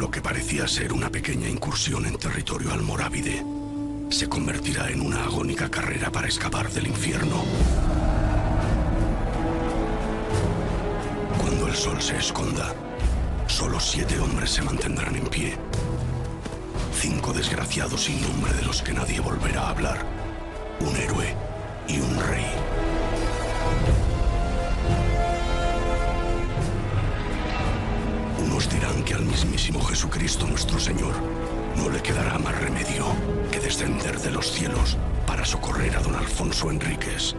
Lo que parecía ser una pequeña incursión en territorio almorávide se convertirá en una agónica carrera para escapar del infierno. Cuando el sol se esconda, solo 7 hombres se mantendrán en pie. 5 desgraciados sin nombre de los que nadie volverá a hablar. Un héroe y un rey. Unos dirán que al mismísimo Jesucristo nuestro Señor no le quedará más remedio que descender de los cielos para socorrer a don Alfonso Enríquez.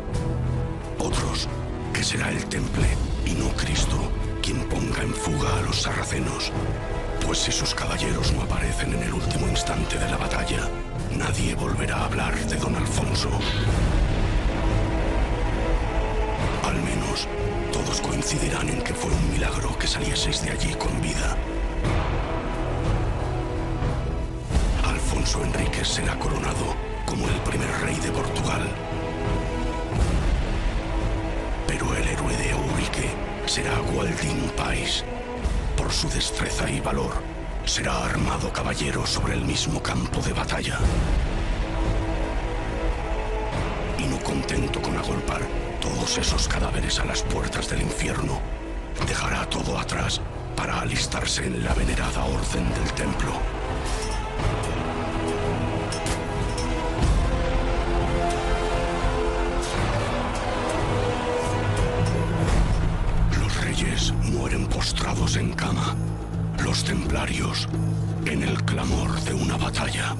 Otros, que será el Temple y no Cristo quien ponga en fuga a los sarracenos, pues si sus caballeros no aparecen en el último instante de la batalla, nadie volverá a hablar de don Alfonso. Al menos, todos coincidirán en que fue un milagro que salieseis de allí con vida. Alfonso Enríquez será coronado como el primer rey de Portugal. Pero el héroe de Eurique será Gualdín Pais. Por su destreza y valor, será armado caballero sobre el mismo campo de batalla. Y no contento con agolpar todos esos cadáveres a las puertas del infierno, dejará todo atrás para alistarse en la venerada Orden del Templo. Los reyes mueren postrados en cama, los templarios en el clamor de una batalla.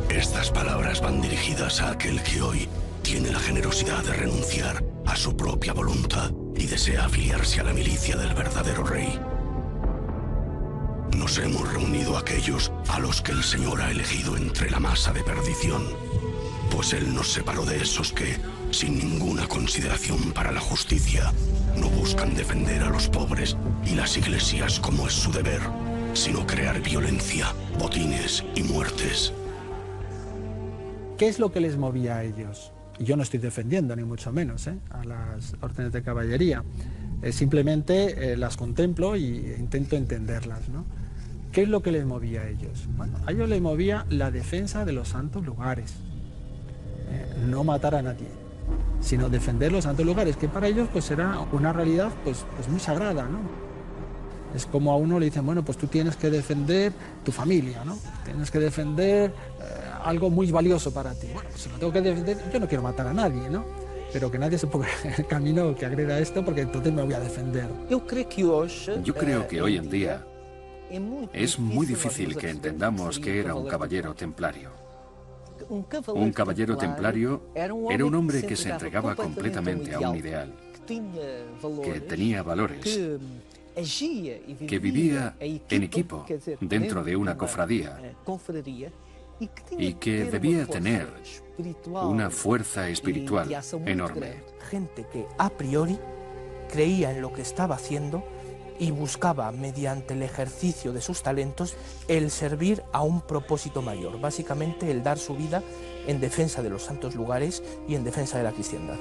Estas palabras van dirigidas a aquel que hoy tiene la generosidad de renunciar a su propia voluntad y desea afiliarse a la milicia del verdadero rey. Nos hemos reunido aquellos a los que el Señor ha elegido entre la masa de perdición, pues Él nos separó de esos que, sin ninguna consideración para la justicia, no buscan defender a los pobres y las iglesias como es su deber, sino crear violencia, botines y muertes. ¿Qué es lo que les movía a ellos? Yo no estoy defendiendo, ni mucho menos, a las órdenes de caballería. Simplemente las contemplo e intento entenderlas, ¿no? ¿Qué es lo que les movía a ellos? Bueno, a ellos les movía la defensa de los santos lugares. No matar a nadie, sino defender los santos lugares, que para ellos pues era una realidad pues muy sagrada, ¿no? Es como a uno le dicen, bueno, pues tú tienes que defender tu familia, ¿no? Tienes que defender algo muy valioso para ti. Bueno, pues si lo tengo que defender, yo no quiero matar a nadie, ¿no? Pero que nadie se ponga en el camino que agreda esto, porque entonces me voy a defender. Yo creo que hoy en día es muy difícil que entendamos que era un caballero templario. Un caballero templario era un hombre que se entregaba completamente a un ideal, que tenía valores, que vivía en equipo dentro de una cofradía y que debía tener una fuerza espiritual enorme. Gente que a priori creía en lo que estaba haciendo y buscaba, mediante el ejercicio de sus talentos, el servir a un propósito mayor, básicamente el dar su vida en defensa de los santos lugares y en defensa de la cristiandad.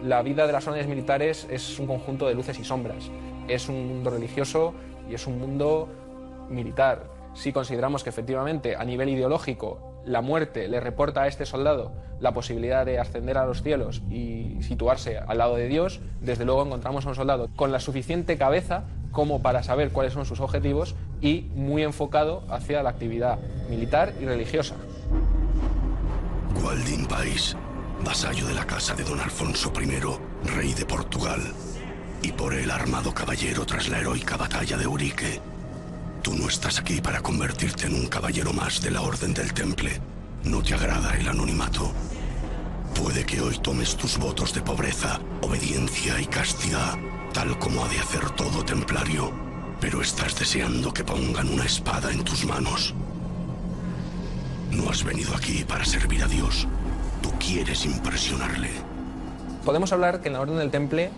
La vida de las órdenes militares es un conjunto de luces y sombras. Es un mundo religioso y es un mundo militar. Si consideramos que efectivamente a nivel ideológico la muerte le reporta a este soldado la posibilidad de ascender a los cielos y situarse al lado de Dios, desde luego encontramos a un soldado con la suficiente cabeza como para saber cuáles son sus objetivos y muy enfocado hacia la actividad militar y religiosa. Gualdín Pais, vasallo de la casa de don Alfonso I, rey de Portugal, y por él armado caballero tras la heroica batalla de Eurique, Tú no estás aquí para convertirte en un caballero más de la Orden del Temple. No te agrada el anonimato. Puede que hoy tomes tus votos de pobreza, obediencia y castidad, tal como ha de hacer todo templario, pero estás deseando que pongan una espada en tus manos. No has venido aquí para servir a Dios. Tú quieres impresionarle. Podemos hablar que en la Orden del Temple,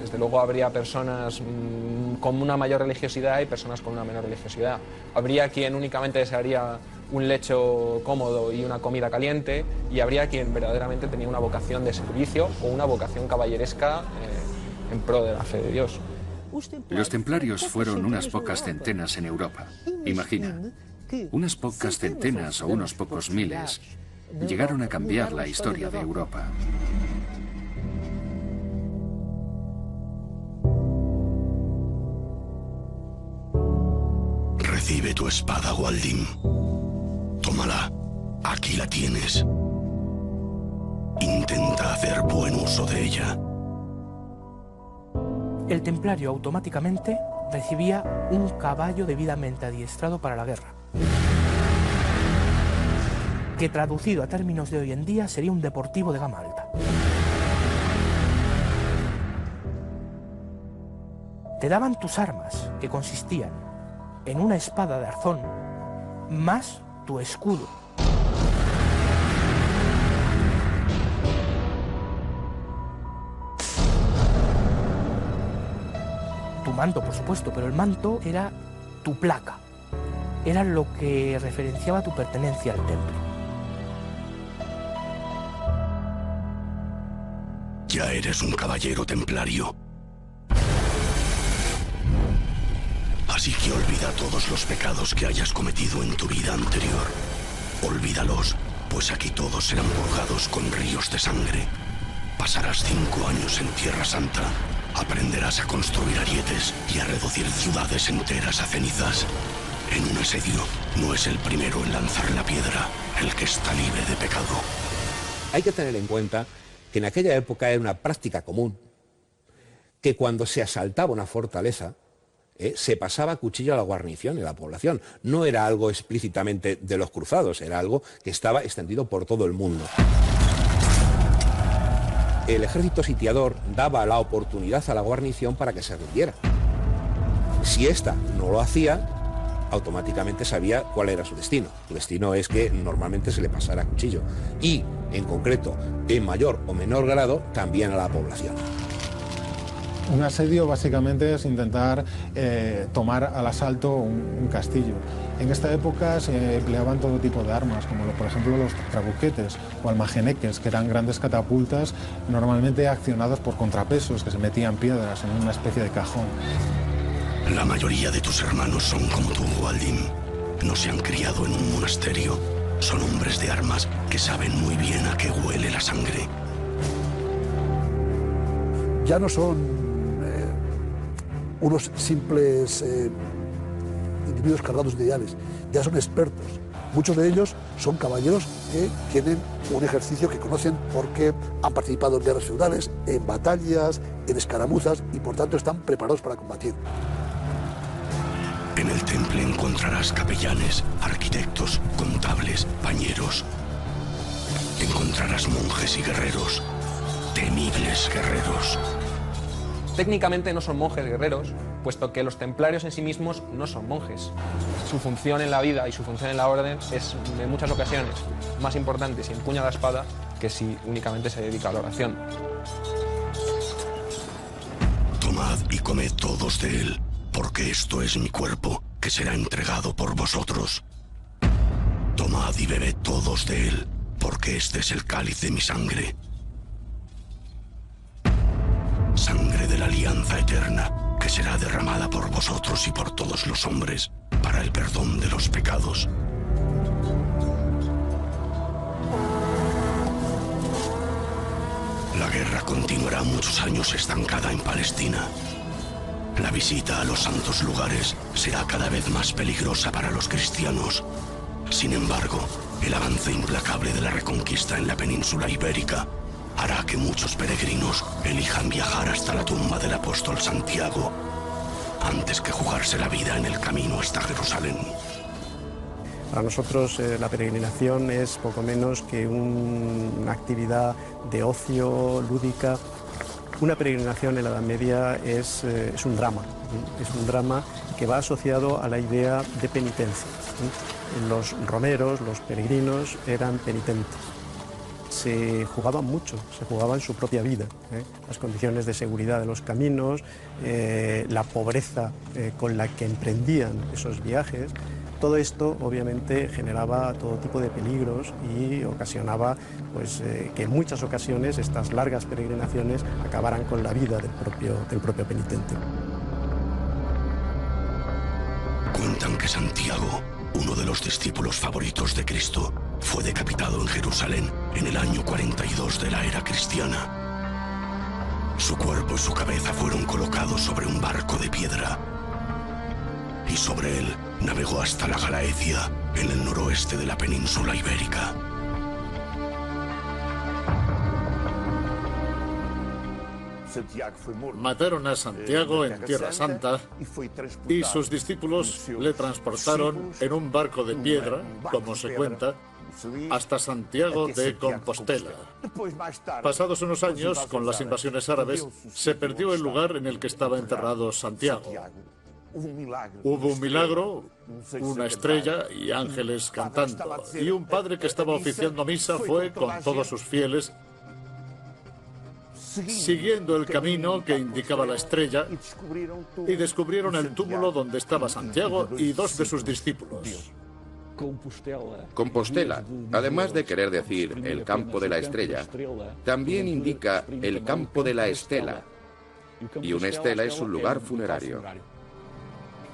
desde luego, habría personas con una mayor religiosidad y personas con una menor religiosidad. Habría quien únicamente desearía un lecho cómodo y una comida caliente, y habría quien verdaderamente tenía una vocación de servicio o una vocación caballeresca en pro de la fe de Dios. Los templarios fueron unas pocas centenas en Europa. Imagina, unas pocas centenas o unos pocos miles llegaron a cambiar la historia de Europa. Recibe tu espada, Waldim. Tómala. Aquí la tienes. Intenta hacer buen uso de ella. El templario automáticamente recibía un caballo debidamente adiestrado para la guerra, que traducido a términos de hoy en día sería un deportivo de gama alta. Te daban tus armas, que consistían en una espada de arzón, más tu escudo. Tu manto, por supuesto, pero el manto era tu placa. Era lo que referenciaba tu pertenencia al templo. Ya eres un caballero templario. Así que olvida todos los pecados que hayas cometido en tu vida anterior. Olvídalos, pues aquí todos serán purgados con ríos de sangre. Pasarás 5 años en Tierra Santa. Aprenderás a construir arietes y a reducir ciudades enteras a cenizas. En un asedio, no es el primero en lanzar la piedra el que está libre de pecado. Hay que tener en cuenta que en aquella época era una práctica común que cuando se asaltaba una fortaleza, se pasaba cuchillo a la guarnición en la población. No era algo explícitamente de los cruzados, era algo que estaba extendido por todo el mundo. El ejército sitiador daba la oportunidad a la guarnición para que se rindiera. Si ésta no lo hacía, automáticamente sabía cuál era su destino. Su destino es que normalmente se le pasara cuchillo. Y, en concreto, en mayor o menor grado, también a la población. Un asedio básicamente es intentar tomar al asalto un castillo. En esta época se empleaban todo tipo de armas, como por ejemplo los trabuquetes o almageneques, que eran grandes catapultas normalmente accionadas por contrapesos que se metían piedras en una especie de cajón. La mayoría de tus hermanos son como tú, Waldim. No se han criado en un monasterio. Son hombres de armas que saben muy bien a qué huele la sangre. Ya no son unos simples individuos cargados de ideales, ya son expertos. Muchos de ellos son caballeros que tienen un ejercicio que conocen porque han participado en guerras feudales, en batallas, en escaramuzas y por tanto están preparados para combatir. En el temple encontrarás capellanes, arquitectos, contables, pañeros. Encontrarás monjes y guerreros, temibles guerreros. Técnicamente no son monjes guerreros, puesto que los templarios en sí mismos no son monjes. Su función en la vida y su función en la orden es, en muchas ocasiones, más importante si empuña la espada que si únicamente se dedica a la oración. Tomad y comed todos de él, porque esto es mi cuerpo, que será entregado por vosotros. Tomad y bebed todos de él, porque este es el cáliz de mi sangre. Sangre de la alianza eterna, que será derramada por vosotros y por todos los hombres, para el perdón de los pecados. La guerra continuará muchos años estancada en Palestina. La visita a los santos lugares será cada vez más peligrosa para los cristianos. Sin embargo, el avance implacable de la reconquista en la península ibérica hará que muchos peregrinos elijan viajar hasta la tumba del apóstol Santiago. antes que jugarse la vida en el camino hasta Jerusalén. Para nosotros la peregrinación es poco menos que una actividad de ocio, lúdica. Una peregrinación en la Edad Media es un drama que va asociado a la idea de penitencia. Los romeros, los peregrinos, eran penitentes. Se jugaban mucho, se jugaban su propia vida, las condiciones de seguridad de los caminos, la pobreza con la que emprendían esos viajes. Todo esto obviamente generaba todo tipo de peligros y ocasionaba que en muchas ocasiones estas largas peregrinaciones acabaran con la vida del propio penitente. Cuentan que Santiago, uno de los discípulos favoritos de Cristo, fue decapitado en Jerusalén en el año 42 de la era cristiana. Su cuerpo y su cabeza fueron colocados sobre un barco de piedra y sobre él navegó hasta la Galaecia, en el noroeste de la península ibérica. Mataron a Santiago en Tierra Santa y sus discípulos le transportaron en un barco de piedra, como se cuenta, hasta Santiago de Compostela. Pasados unos años, con las invasiones árabes, se perdió el lugar en el que estaba enterrado Santiago. Hubo un milagro, una estrella y ángeles cantando. Y un padre que estaba oficiando misa fue con todos sus fieles, siguiendo el camino que indicaba la estrella, y descubrieron el túmulo donde estaba Santiago y dos de sus discípulos. Compostela, además de querer decir el campo de la estrella, también indica el campo de la estela. Y una estela es un lugar funerario.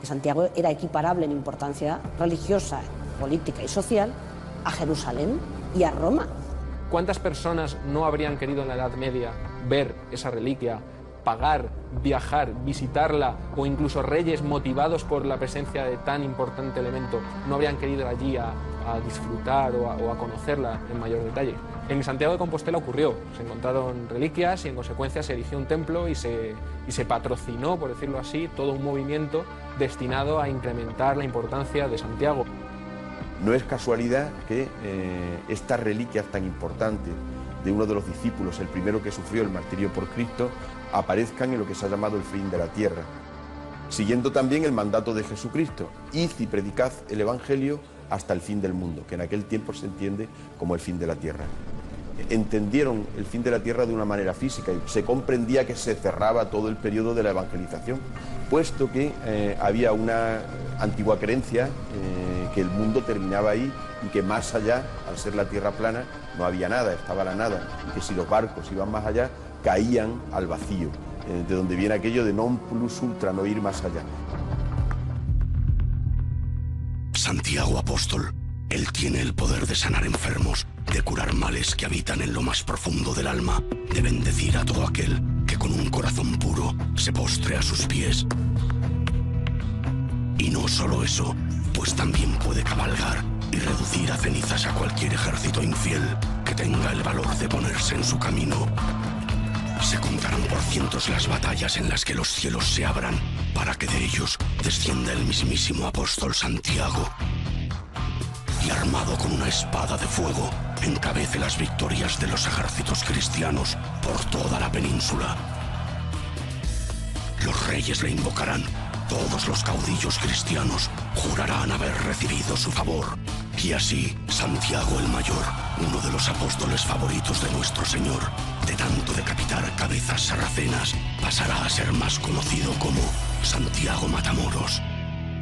Santiago era equiparable en importancia religiosa, política y social a Jerusalén y a Roma. ¿Cuántas personas no habrían querido en la Edad Media ver esa reliquia, pagar, viajar, visitarla, o incluso reyes motivados por la presencia de tan importante elemento no habrían querido ir allí a disfrutar o a conocerla en mayor detalle? En Santiago de Compostela ocurrió, se encontraron reliquias y en consecuencia se erigió un templo y se patrocinó, por decirlo así, todo un movimiento destinado a incrementar la importancia de Santiago. No es casualidad que estas reliquias tan importantes de uno de los discípulos, el primero que sufrió el martirio por Cristo, aparezcan en lo que se ha llamado el fin de la tierra, siguiendo también el mandato de Jesucristo: id y predicad el Evangelio hasta el fin del mundo, que en aquel tiempo se entiende como el fin de la tierra. Entendieron el fin de la tierra de una manera física y se comprendía que se cerraba todo el periodo de la evangelización, puesto que había una antigua creencia que el mundo terminaba ahí y que más allá, al ser la tierra plana, no había nada, estaba la nada, y que si los barcos iban más allá, caían al vacío, de donde viene aquello de non plus ultra, no ir más allá. Santiago apóstol, él tiene el poder de sanar enfermos, de curar males que habitan en lo más profundo del alma, de bendecir a todo aquel que con un corazón puro se postre a sus pies. Y no solo eso, pues también puede cabalgar y reducir a cenizas a cualquier ejército infiel que tenga el valor de ponerse en su camino. Se contarán por cientos las batallas en las que los cielos se abran para que de ellos descienda el mismísimo apóstol Santiago y, armado con una espada de fuego, encabece las victorias de los ejércitos cristianos por toda la península. Los reyes le invocarán, todos los caudillos cristianos jurarán haber recibido su favor, y así Santiago el Mayor, uno de los apóstoles favoritos de nuestro Señor, de tanto decapitar cabezas sarracenas, pasará a ser más conocido como Santiago Matamoros,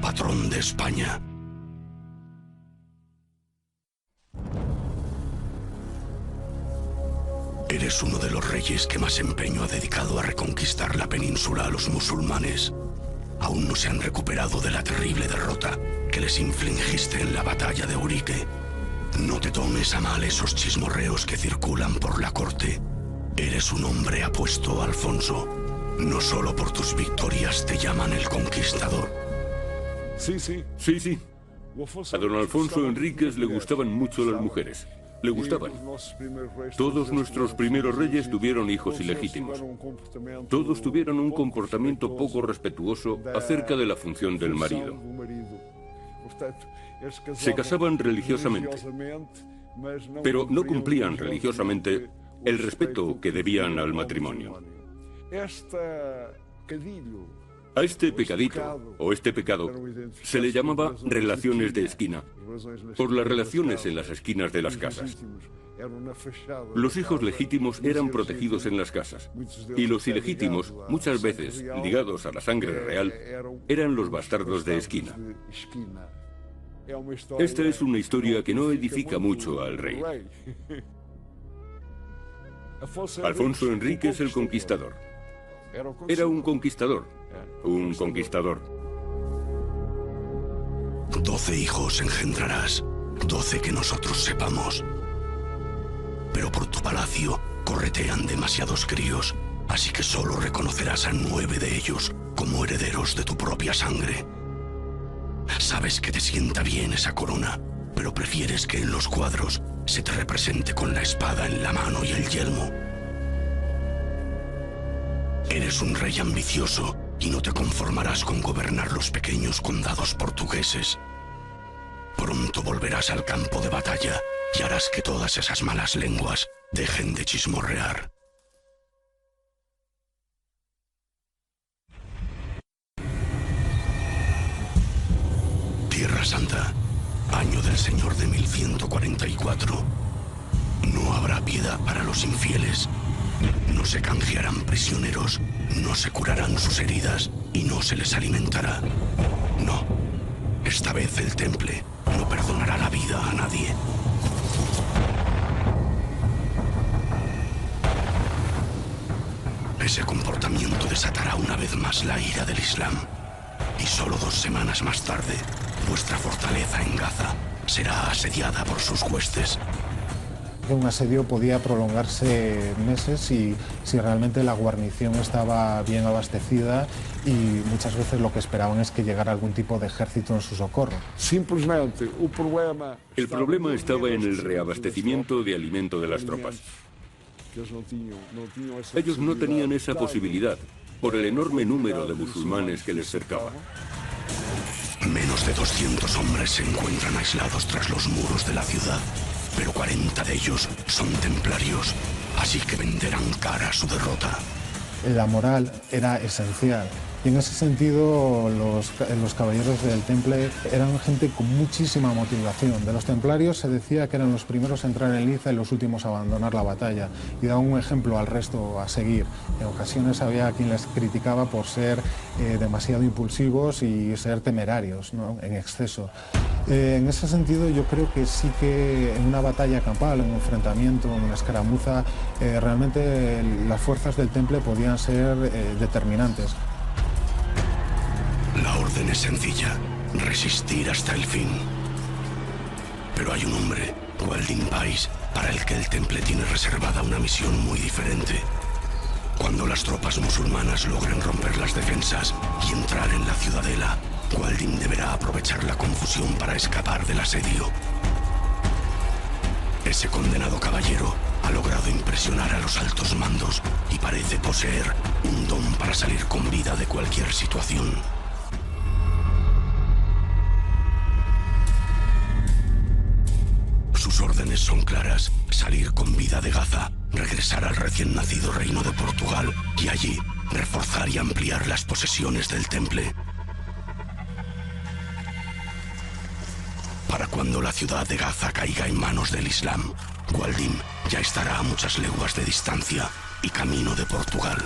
patrón de España. Eres uno de los reyes que más empeño ha dedicado a reconquistar la península a los musulmanes. Aún no se han recuperado de la terrible derrota que les infligiste en la batalla de Urique. No te tomes a mal esos chismorreos que circulan por la corte. Eres un hombre apuesto, Alfonso. No solo por tus victorias te llaman el conquistador. Sí. A don Alfonso Enríquez le gustaban mucho las mujeres. le gustaban. Todos nuestros primeros reyes tuvieron hijos ilegítimos. Todos tuvieron un comportamiento poco respetuoso acerca de la función del marido. Se casaban religiosamente, pero no cumplían religiosamente el respeto que debían al matrimonio. A este pecadito, o este pecado, se le llamaba relaciones de esquina, por las relaciones en las esquinas de las casas. Los hijos legítimos eran protegidos en las casas, y los ilegítimos, muchas veces ligados a la sangre real, eran los bastardos de esquina. Esta es una historia que no edifica mucho al rey. Alfonso Enríquez el Conquistador. Era un conquistador. Un conquistador. 12 hijos engendrarás, 12 que nosotros sepamos. Pero por tu palacio corretean demasiados críos, así que solo reconocerás a 9 de ellos como herederos de tu propia sangre. Sabes que te sienta bien esa corona, pero prefieres que en los cuadros se te represente con la espada en la mano y el yelmo. Eres un rey ambicioso y no te conformarás con gobernar los pequeños condados portugueses. Pronto volverás al campo de batalla y harás que todas esas malas lenguas dejen de chismorrear. Tierra Santa, año del Señor de 1144. No habrá piedad para los infieles. No se canjearán prisioneros, no se curarán sus heridas y no se les alimentará. No, esta vez el temple no perdonará la vida a nadie. Ese comportamiento desatará una vez más la ira del Islam. Y solo 2 semanas más tarde, vuestra fortaleza en Gaza será asediada por sus huestes. Un asedio podía prolongarse meses si realmente la guarnición estaba bien abastecida y muchas veces lo que esperaban es que llegara algún tipo de ejército en su socorro. Simplemente, el problema estaba en el reabastecimiento de alimento de las tropas. Ellos no tenían esa posibilidad por el enorme número de musulmanes que les cercaba. Menos de 200 hombres se encuentran aislados tras los muros de la ciudad, pero 40 de ellos son templarios, así que venderán cara a su derrota. La moral era esencial y en ese sentido los caballeros del Temple eran gente con muchísima motivación. De los templarios se decía que eran los primeros a entrar en liza y los últimos a abandonar la batalla y daban un ejemplo al resto a seguir. En ocasiones había quien les criticaba por ser demasiado impulsivos y ser temerarios, ¿no?, en exceso. En ese sentido yo creo que sí que en una batalla campal, en un enfrentamiento, en una escaramuza, realmente las fuerzas del Temple podían ser determinantes. La orden es sencilla, resistir hasta el fin. Pero hay un hombre, Gualdin Pais, para el que el Temple tiene reservada una misión muy diferente. Cuando las tropas musulmanas logren romper las defensas y entrar en la ciudadela, Gualdin deberá aprovechar la confusión para escapar del asedio. Ese condenado caballero ha logrado impresionar a los altos mandos y parece poseer un don para salir con vida de cualquier situación. Sus órdenes son claras: salir con vida de Gaza, regresar al recién nacido reino de Portugal y allí reforzar y ampliar las posesiones del Temple. Para cuando la ciudad de Gaza caiga en manos del Islam, Gualdin ya estará a muchas leguas de distancia y camino de Portugal.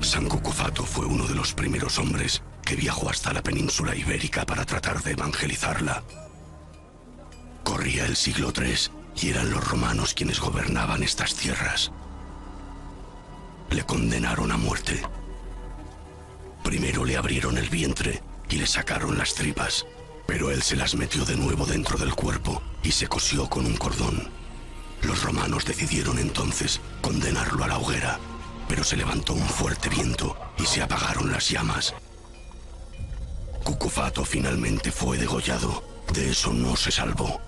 Sancho Cufato fue uno de los primeros hombres que viajó hasta la península ibérica para tratar de evangelizarla. Corría el siglo III y eran los romanos quienes gobernaban estas tierras. Le condenaron a muerte. Primero le abrieron el vientre y le sacaron las tripas, pero él se las metió de nuevo dentro del cuerpo y se cosió con un cordón. Los romanos decidieron entonces condenarlo a la hoguera. pero se levantó un fuerte viento y se apagaron las llamas. Cucufato finalmente fue degollado. De eso no se salvó.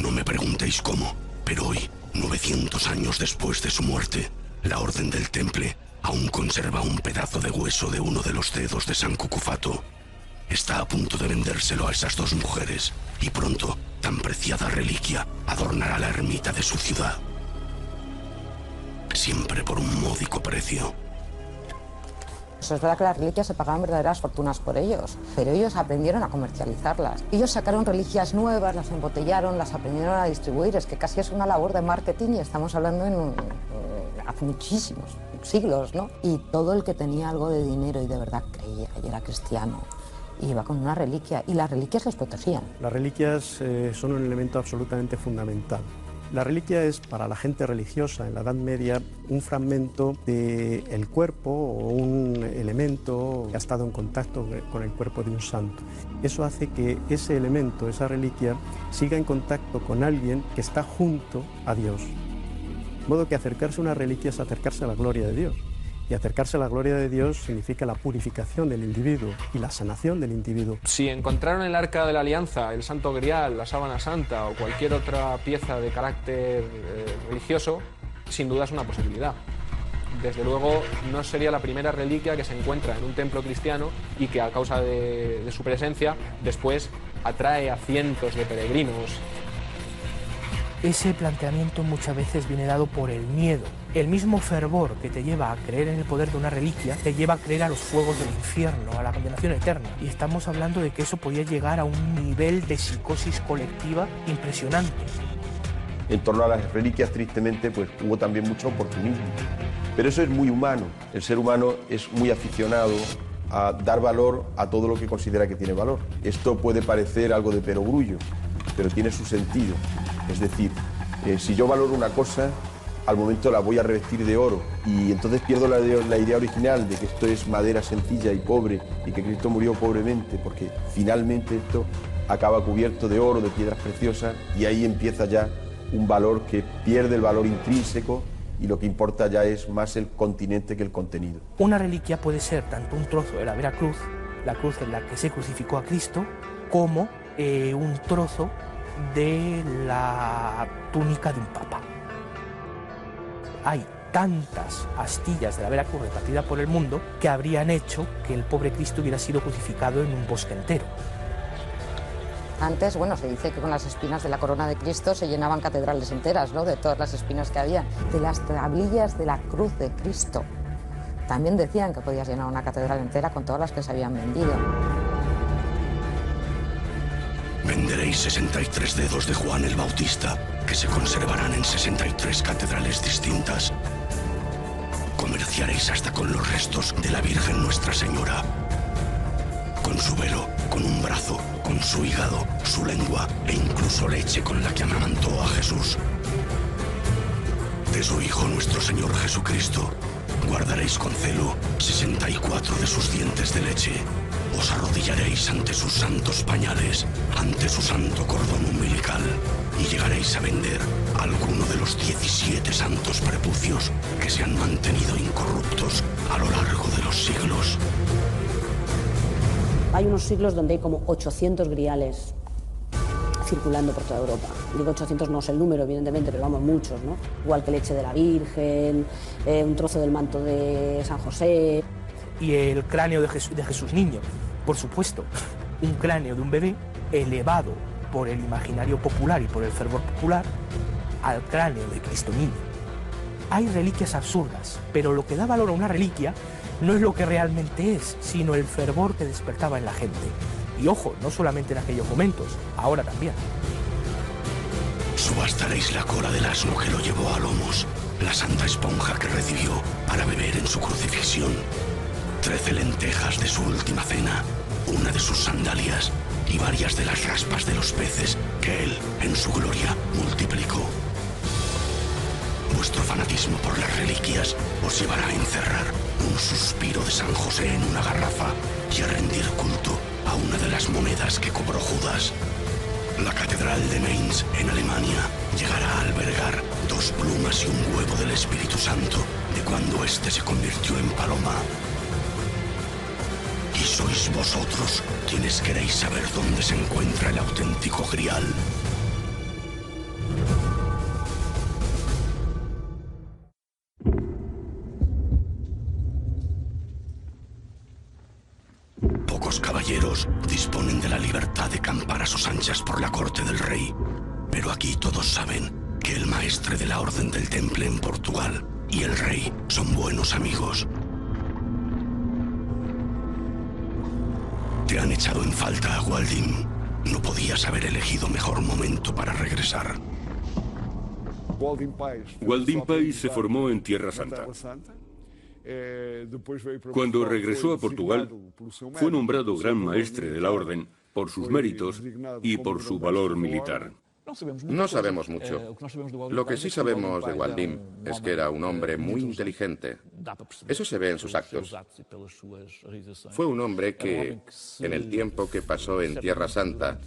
No me preguntéis cómo, pero hoy, 900 años después de su muerte, la Orden del Temple aún conserva un pedazo de hueso de uno de los dedos de San Cucufato. Está a punto de vendérselo a esas dos mujeres, y pronto, tan preciada reliquia adornará la ermita de su ciudad. Siempre por un módico precio. Es verdad que las reliquias se pagaban verdaderas fortunas por ellos, pero ellos aprendieron a comercializarlas. Ellos sacaron reliquias nuevas, las embotellaron, las aprendieron a distribuir. Es que casi es una labor de marketing y estamos hablando hace muchísimos siglos, ¿no? Y todo el que tenía algo de dinero y de verdad creía y era cristiano, iba con una reliquia y las reliquias los protegían. Las reliquias son un elemento absolutamente fundamental. La reliquia es, para la gente religiosa en la Edad Media, un fragmento del cuerpo o un elemento que ha estado en contacto con el cuerpo de un santo. Eso hace que ese elemento, esa reliquia, siga en contacto con alguien que está junto a Dios. De modo que acercarse a una reliquia es acercarse a la gloria de Dios. Y acercarse a la gloria de Dios significa la purificación del individuo y la sanación del individuo. Si encontraron el Arca de la Alianza, el Santo Grial, la Sábana Santa o cualquier otra pieza de carácter religioso, sin duda es una posibilidad. Desde luego no sería la primera reliquia que se encuentra en un templo cristiano y que a causa de su presencia después atrae a cientos de peregrinos. Ese planteamiento muchas veces viene dado por el miedo. El mismo fervor que te lleva a creer en el poder de una reliquia te lleva a creer a los fuegos del infierno, a la condenación eterna. Y estamos hablando de que eso podía llegar a un nivel de psicosis colectiva impresionante. En torno a las reliquias, tristemente, pues hubo también mucho oportunismo. Pero eso es muy humano. El ser humano es muy aficionado a dar valor a todo lo que considera que tiene valor. Esto puede parecer algo de perogrullo, pero tiene su sentido. Es decir, si yo valoro una cosa, al momento la voy a revestir de oro y entonces pierdo la idea original de que esto es madera sencilla y pobre y que Cristo murió pobremente, porque finalmente esto acaba cubierto de oro, de piedras preciosas, y ahí empieza ya un valor que pierde el valor intrínseco y lo que importa ya es más el continente que el contenido. Una reliquia puede ser tanto un trozo de la vera cruz, la cruz en la que se crucificó a Cristo, como un trozo de la túnica de un papa. Hay tantas astillas de la vera cruz repartidas por el mundo que habrían hecho que el pobre Cristo hubiera sido crucificado en un bosque entero. Antes, bueno, se dice que con las espinas de la corona de Cristo se llenaban catedrales enteras, ¿no? De todas las espinas que había. De las tablillas de la cruz de Cristo. También decían que podías llenar una catedral entera con todas las que se habían vendido. Venderéis 63 dedos de Juan el Bautista, que se conservarán en 63 catedrales distintas. Comerciaréis hasta con los restos de la Virgen Nuestra Señora. Con su velo, con un brazo, con su hígado, su lengua e incluso leche con la que amamantó a Jesús. De su Hijo nuestro Señor Jesucristo, guardaréis con celo 64 de sus dientes de leche. Os arrodillaréis ante sus santos pañales, ante su santo cordón umbilical, y llegaréis a vender alguno de los 17 santos prepucios que se han mantenido incorruptos a lo largo de los siglos. Hay unos siglos donde hay como 800 griales circulando por toda Europa. Digo 800, no sé el número, evidentemente, pero vamos, muchos, ¿no? Igual que leche de la Virgen, un trozo del manto de San José. Y el cráneo de Jesús niño, por supuesto, un cráneo de un bebé elevado por el imaginario popular y por el fervor popular al cráneo de Cristo niño. Hay reliquias absurdas, pero lo que da valor a una reliquia no es lo que realmente es, sino el fervor que despertaba en la gente. Y ojo, no solamente en aquellos momentos, ahora también. Subastaréis la cola del asno que lo llevó a lomos, la santa esponja que recibió para beber en su crucifixión, 13 lentejas de su última cena, una de sus sandalias y varias de las raspas de los peces que él, en su gloria, multiplicó. Vuestro fanatismo por las reliquias os llevará a encerrar un suspiro de San José en una garrafa y a rendir culto a una de las monedas que cobró Judas. La Catedral de Mainz, en Alemania, llegará a albergar 2 plumas y un huevo del Espíritu Santo de cuando éste se convirtió en paloma. Y sois vosotros quienes queréis saber dónde se encuentra el auténtico Grial. Pocos caballeros disponen de la libertad de campar a sus anchas por la corte del rey. Pero aquí todos saben que el maestre de la Orden del Temple en Portugal y el rey son buenos amigos. Te han echado en falta, Waldim. No podías haber elegido mejor momento para regresar. Waldim Pais se formó en Tierra Santa. Cuando regresó a Portugal, fue nombrado Gran Maestre de la Orden por sus méritos y por su valor militar. No sabemos mucho. Lo que sí sabemos de Waldim es que era un hombre muy inteligente. Eso se ve en sus actos. Fue un hombre que, en el tiempo que pasó en Tierra Santa,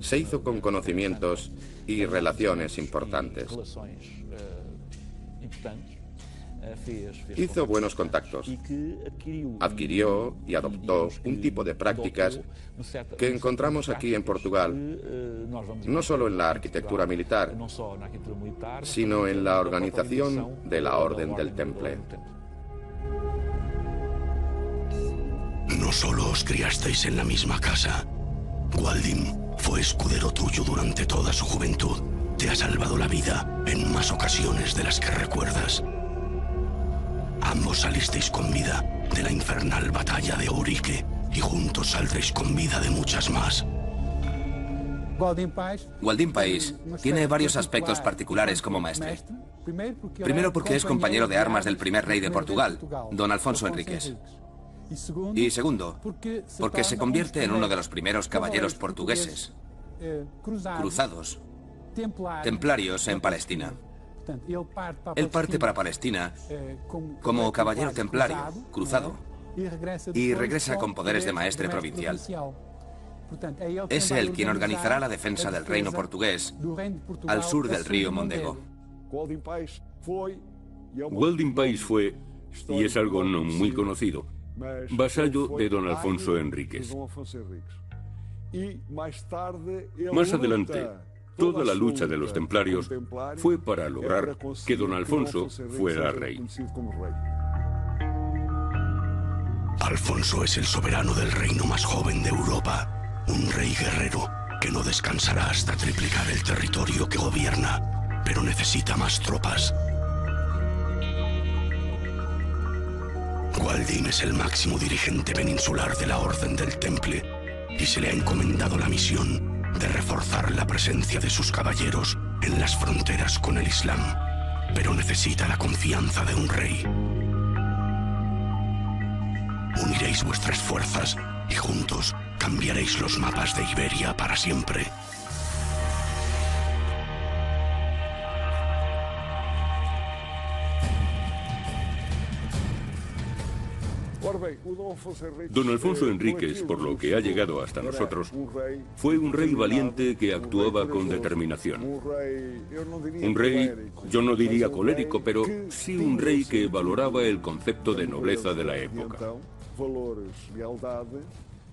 se hizo con conocimientos y relaciones importantes. Hizo buenos contactos. Adquirió y adoptó un tipo de prácticas que encontramos aquí en Portugal, no solo en la arquitectura militar, sino en la organización de la Orden del Temple. No solo os criasteis en la misma casa. Waldim fue escudero tuyo durante toda su juventud. Te ha salvado la vida en más ocasiones de las que recuerdas. Ambos salisteis con vida de la infernal batalla de Ourique y juntos saldréis con vida de muchas más. Waldim Pais tiene varios aspectos particulares como maestre. Primero porque es compañero de armas del primer rey de Portugal, don Alfonso Enríquez. Y segundo, porque se convierte en uno de los primeros caballeros portugueses, cruzados, templarios en Palestina. Él parte para Palestina como caballero templario, cruzado, y regresa con poderes de maestre provincial. Es él quien organizará la defensa del reino portugués al sur del río Mondego. Waldim Pais fue, y es algo no muy conocido, vasallo de don Alfonso Enríquez. Más adelante, toda la lucha de los templarios fue para lograr que don Alfonso fuera rey. Alfonso es el soberano del reino más joven de Europa, un rey guerrero que no descansará hasta triplicar el territorio que gobierna, pero necesita más tropas. Waldim es el máximo dirigente peninsular de la Orden del Temple y se le ha encomendado la misión de reforzar la presencia de sus caballeros en las fronteras con el Islam, pero necesita la confianza de un rey. Uniréis vuestras fuerzas y juntos cambiaréis los mapas de Iberia para siempre. Don Alfonso Enríquez, por lo que ha llegado hasta nosotros, fue un rey valiente que actuaba con determinación. Un rey, yo no diría colérico, pero sí un rey que valoraba el concepto de nobleza de la época.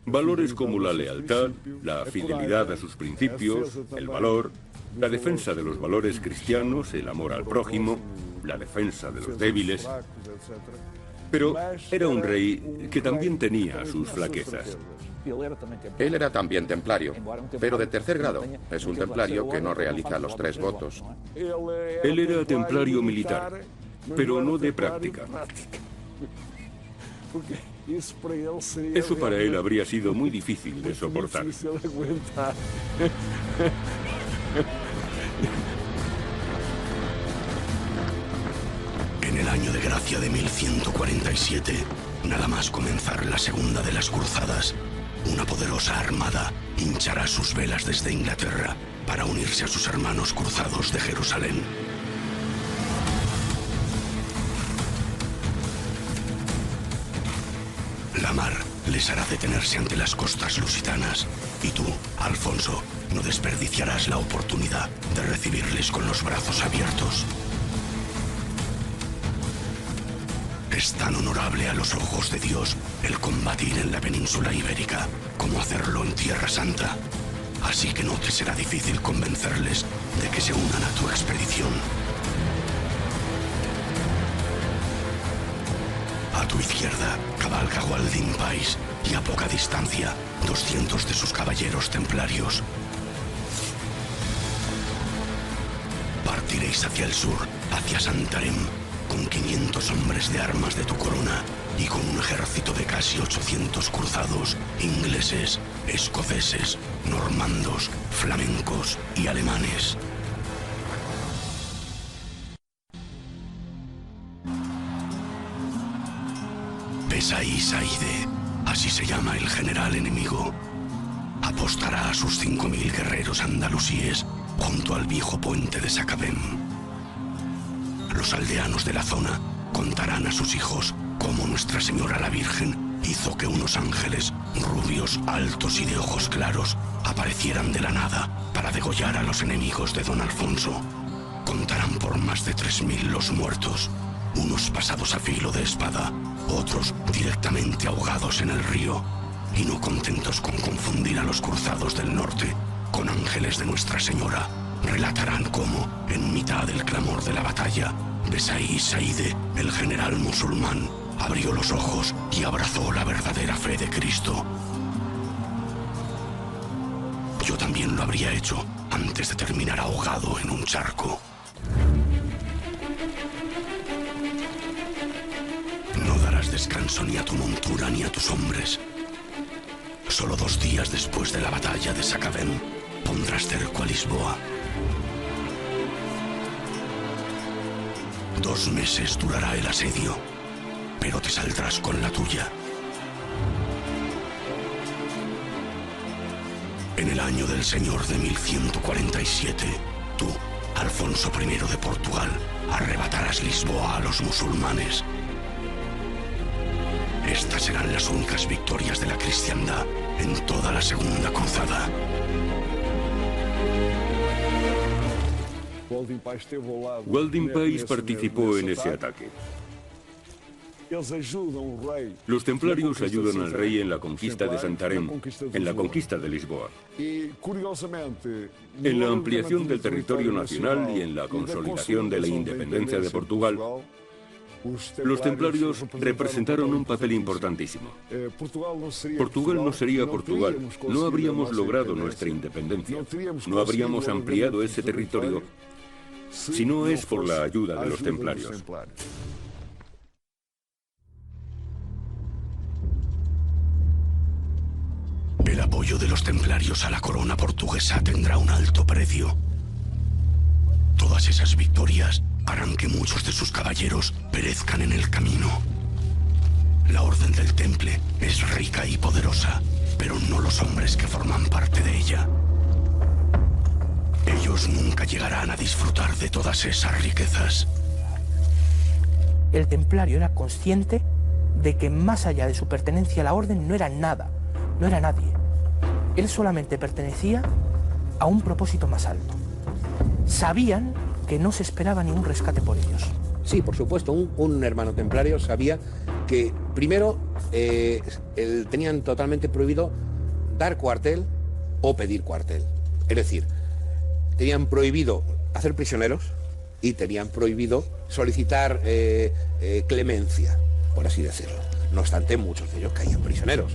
Valores como la lealtad, la fidelidad a sus principios, el valor, la defensa de los valores cristianos, el amor al prójimo, la defensa de los débiles. Pero era un rey que también tenía sus flaquezas. Él era también templario, pero de tercer grado. Es un templario que no realiza los 3 votos. Él era templario militar, pero no de práctica. Eso para él habría sido muy difícil de soportar. En el año de gracia de 1147, nada más comenzar la segunda de las cruzadas, una poderosa armada hinchará sus velas desde Inglaterra para unirse a sus hermanos cruzados de Jerusalén. La mar les hará detenerse ante las costas lusitanas y tú, Alfonso, no desperdiciarás la oportunidad de recibirles con los brazos abiertos. Es tan honorable a los ojos de Dios el combatir en la península ibérica como hacerlo en Tierra Santa. Así que no te será difícil convencerles de que se unan a tu expedición. A tu izquierda cabalga Waldim Pais y a poca distancia 200 de sus caballeros templarios. Partiréis hacia el sur, hacia Santarém, con 500 hombres de armas de tu corona y con un ejército de casi 800 cruzados, ingleses, escoceses, normandos, flamencos y alemanes. Besaí Saide, así se llama el general enemigo, apostará a sus 5000 guerreros andalusíes junto al viejo puente de Sacabém. Los aldeanos de la zona contarán a sus hijos cómo Nuestra Señora la Virgen hizo que unos ángeles rubios, altos y de ojos claros aparecieran de la nada para degollar a los enemigos de don Alfonso. Contarán por más de 3000 los muertos, unos pasados a filo de espada, otros directamente ahogados en el río, y no contentos con confundir a los cruzados del norte con ángeles de Nuestra Señora, relatarán cómo, en mitad del clamor de la batalla, Besaí Saide, el general musulmán, abrió los ojos y abrazó la verdadera fe de Cristo. Yo también lo habría hecho antes de terminar ahogado en un charco. No darás descanso ni a tu montura ni a tus hombres. Solo 2 días después de la batalla de Sacabém, pondrás cerco a Lisboa. 2 meses durará el asedio, pero te saldrás con la tuya. En el año del Señor de 1147, tú, Alfonso I de Portugal, arrebatarás Lisboa a los musulmanes. Estas serán las únicas victorias de la cristiandad en toda la Segunda Cruzada. Waldim Pais participó en ese ataque. Los templarios ayudan al rey en la conquista de Santarém, en la conquista de Lisboa, en la ampliación del territorio nacional y en la consolidación de la independencia de Portugal. Los templarios representaron un papel importantísimo. Portugal no sería Portugal, no habríamos logrado nuestra independencia, no habríamos ampliado ese territorio si no es por la ayuda de los templarios. El apoyo de los templarios a la corona portuguesa tendrá un alto precio. Todas esas victorias harán que muchos de sus caballeros perezcan en el camino. La Orden del Temple es rica y poderosa, pero no los hombres que forman parte de ella. Ellos nunca llegarán a disfrutar de todas esas riquezas. El templario era consciente de que más allá de su pertenencia a la Orden no era nada, no era nadie. Él solamente pertenecía a un propósito más alto. Sabían que no se esperaba ningún rescate por ellos. Sí, por supuesto, un hermano templario sabía que primero tenían totalmente prohibido dar cuartel o pedir cuartel. Es decir, tenían prohibido hacer prisioneros y tenían prohibido solicitar clemencia, por así decirlo. No obstante, muchos de ellos caían prisioneros.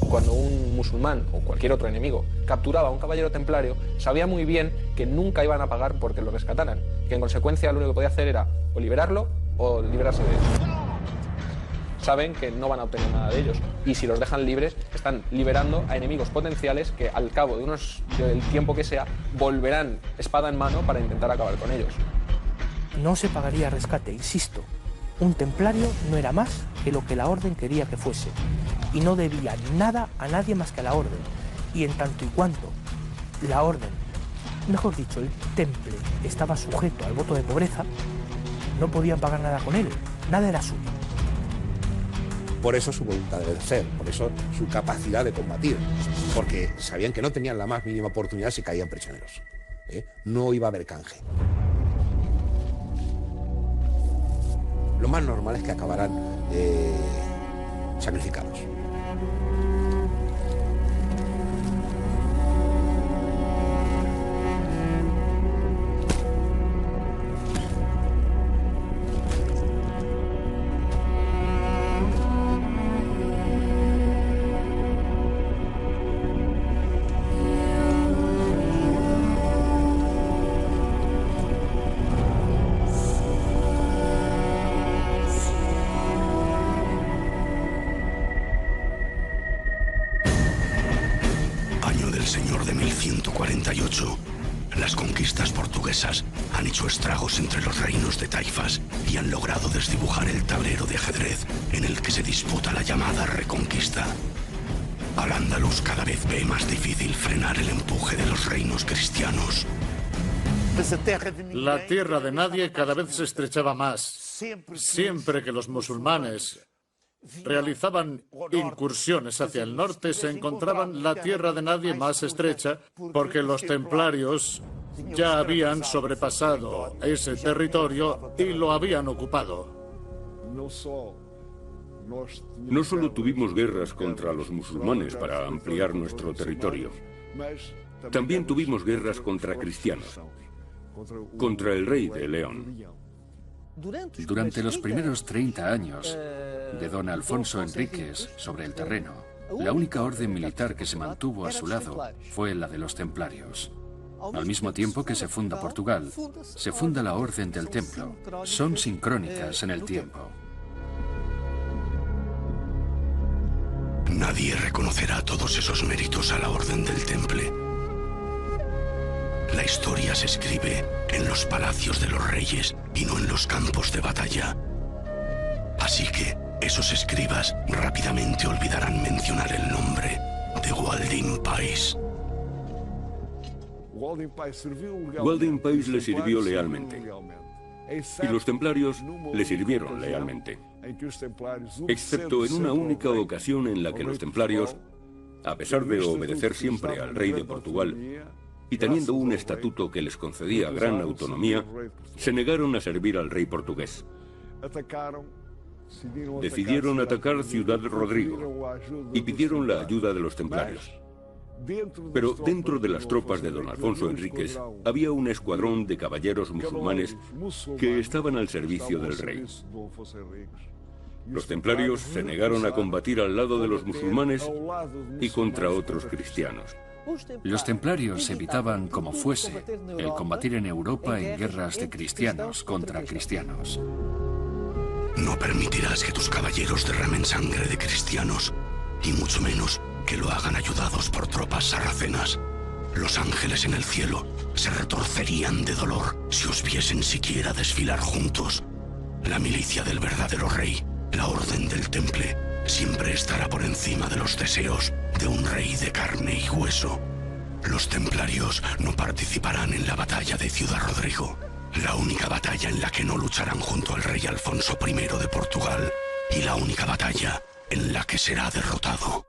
Cuando un musulmán o cualquier otro enemigo capturaba a un caballero templario, sabía muy bien que nunca iban a pagar porque lo rescataran, que en consecuencia lo único que podía hacer era o liberarlo o librarse de ellos. Saben que no van a obtener nada de ellos y si los dejan libres están liberando a enemigos potenciales que al cabo del tiempo que sea volverán espada en mano para intentar acabar con ellos. No se pagaría rescate, insisto. Un templario no era más que lo que la Orden quería que fuese y no debía nada a nadie más que a la Orden. Y en tanto y cuanto la Orden, mejor dicho, el temple, estaba sujeto al voto de pobreza, no podían pagar nada con él, nada era suyo. Por eso su voluntad de vencer, por eso su capacidad de combatir, porque sabían que no tenían la más mínima oportunidad si caían prisioneros. No iba a haber canje. Lo más normal es que acabaran sacrificados. Señor de 1148, las conquistas portuguesas han hecho estragos entre los reinos de taifas y han logrado desdibujar el tablero de ajedrez en el que se disputa la llamada Reconquista. Al-Ándalus cada vez ve más difícil frenar el empuje de los reinos cristianos. La tierra de nadie cada vez se estrechaba más. Siempre que los musulmanes realizaban incursiones hacia el norte, se encontraban la tierra de nadie más estrecha, porque los templarios ya habían sobrepasado ese territorio y lo habían ocupado. No solo tuvimos guerras contra los musulmanes para ampliar nuestro territorio, también tuvimos guerras contra cristianos, contra el rey de León. Durante los primeros 30 años de don Alfonso Enríquez sobre el terreno, la única orden militar que se mantuvo a su lado fue la de los templarios. Al mismo tiempo que se funda Portugal, se funda la Orden del Templo. Son sincrónicas en el tiempo. Nadie reconocerá todos esos méritos a la Orden del Temple. La historia se escribe en los palacios de los reyes y no en los campos de batalla. Así que esos escribas rápidamente olvidarán mencionar el nombre de Waldim Pais. Waldim Pais le sirvió lealmente, y los templarios le sirvieron lealmente, excepto en una única ocasión en la que los templarios, a pesar de obedecer siempre al rey de Portugal, y teniendo un estatuto que les concedía gran autonomía, se negaron a servir al rey portugués. Decidieron atacar Ciudad Rodrigo y pidieron la ayuda de los templarios. Pero dentro de las tropas de don Alfonso Enríquez había un escuadrón de caballeros musulmanes que estaban al servicio del rey. Los templarios se negaron a combatir al lado de los musulmanes y contra otros cristianos. Los templarios evitaban, como fuese, el combatir en Europa en guerras de cristianos contra cristianos. No permitirás que tus caballeros derramen sangre de cristianos, y mucho menos que lo hagan ayudados por tropas sarracenas. Los ángeles en el cielo se retorcerían de dolor si os viesen siquiera desfilar juntos. La milicia del verdadero rey, la Orden del Temple, siempre estará por encima de los deseos de un rey de carne y hueso. Los templarios no participarán en la batalla de Ciudad Rodrigo, la única batalla en la que no lucharán junto al rey Alfonso I de Portugal, y la única batalla en la que será derrotado.